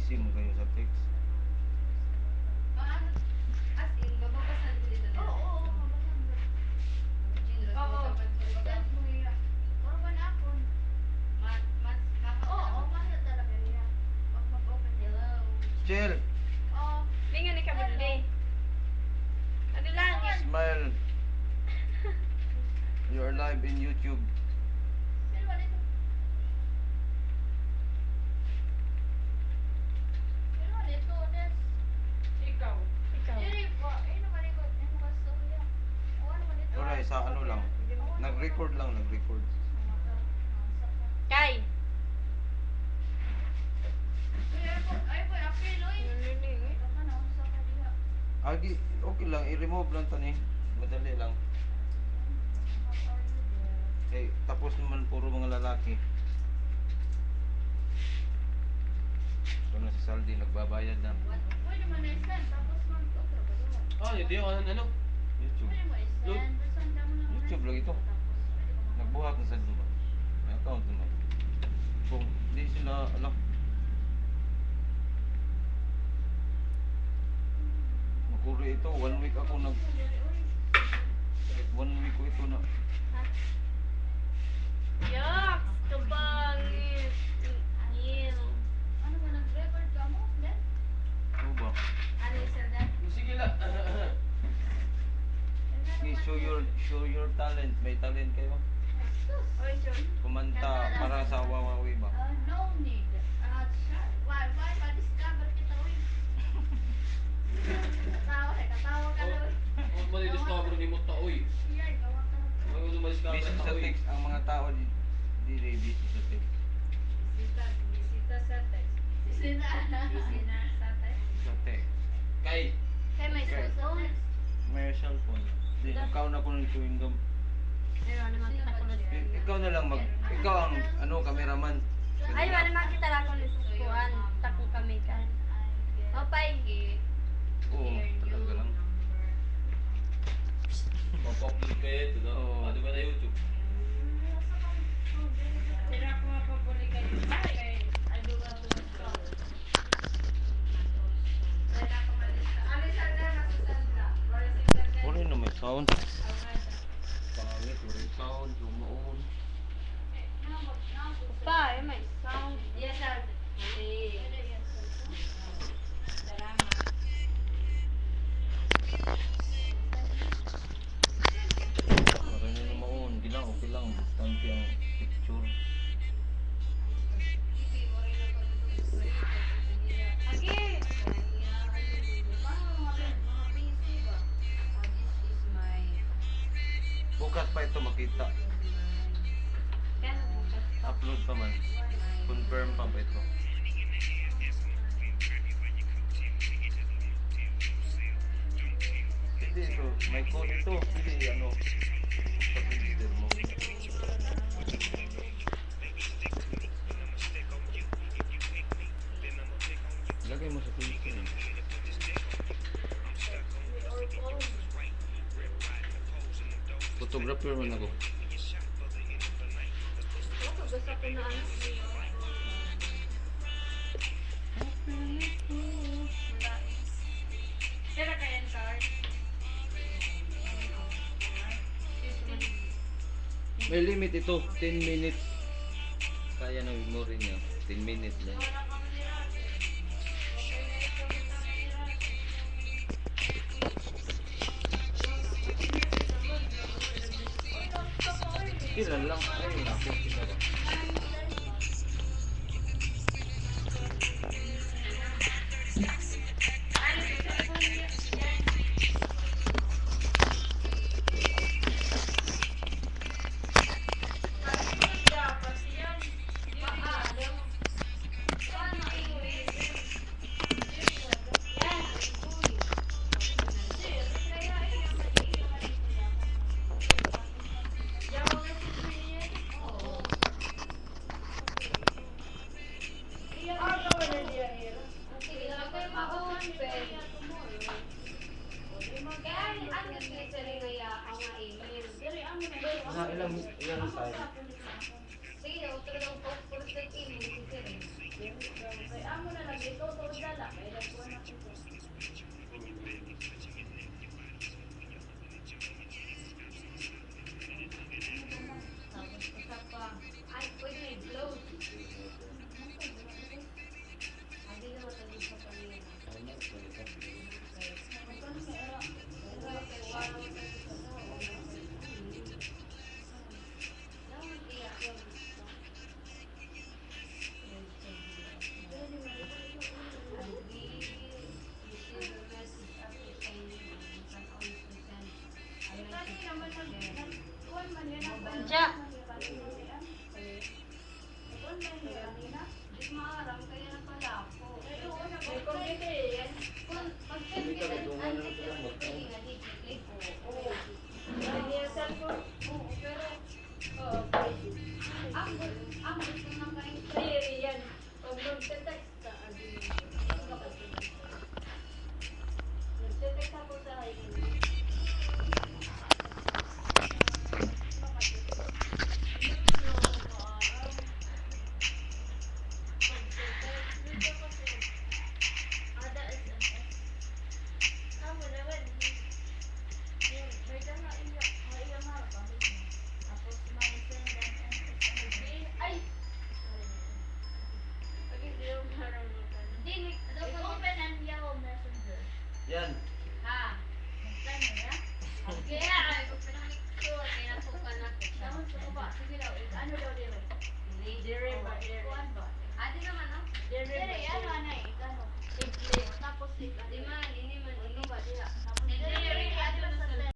busy mo kayo sa text. As in, mababasan ko dito. Oo, mababasan ko. Oo. Send mo iya. Puro ba na ako? Oo, mahal talaga iya. Pag mag-open hello. Chill! Oo. May nga ni kabili. Ano lang? Smile! You are live in YouTube. Sino ba dito? Sino ba dito? Des? Ikaw. Diri po. Ano ba dito? Ano ba so iya? O ano ba dito? Wala, sa ano lang. Nag-record lang, nag-record. Kay. Ay po, apil oy. Baka na usa ka diha. Agi, okay lang, i-remove lang to ni. Madali lang. Eh, tapos naman puro mga lalaki. So na si Saldi, nagbabayad na. Pwede mo na-send, tapos mag-upload ba doon? Ah, hindi ako ano. YouTube. Pwede mo i-send, send mo na. YouTube lang ito. Nagbuhat na sa Dubai. May account naman. Kung di sila, alam. Makuri ito, 1 week ako nag... 1 week ko ito na. Yuck! Kabangit. Ew. Ano ba, nag-record ka mo? Ben? Ano ba? Ano i-send that? Sige lang. Okay, show your talent. May talent kayo? Oy, John. Kumanta para sa Wawawi ba? No need. Why pa-discover kita, uy? Katawa ka na, uy. Huwag mali-discover ni Muta, uy. Iyay, gawa ka na. Huwag mo ma-discover Busy na, sa uy. text ang mga tao di busy sa text. Bisita sa text. Bisita sa text. Sa text. Kay. Kay may cellphone. May cellphone. Di, ikaw na kung chewing gum. Pero ano makita ko na Ikaw na lang ikaw ang cameraman. Ay, wala makita lang ko nisusukuan. Tako kami kan. Opay. Oo, talaga lang. Mag-upload kayo ito, no? Oo. Ano ba na YouTube? Pero ako mapapuli kayo. Ay, ano ba ito? Wala na may sound. Pangit, wala sound, lumaon. Pa, may sound. Yes, sir. Para na lumaon, di lang, okay lang. Bastante ang picture. Agi! Bukas pa ito makita. Kaya bukas. Upload pa man. Confirm pa ba ito? Hindi ito, may code ito. Hindi ano, sa printer mo. Lagay mo sa printer. Photographer man ako. Ako, basta ko na ano. Pero kaya yung card? May limit ito, 10 minutes. Kaya na memory niya, 10 minutes lang. Kailan lang? Ay, ako. Ilang style? Sige, otro daw po, puro set email, sige. Kaya amo na lang ito, to dala. Kaya nagkuha na ko. Tapos isa pa. Ay, pwede blow. Hindi na matalik sa kanina. Diya. Nagtetext ako sa Yan. Tapos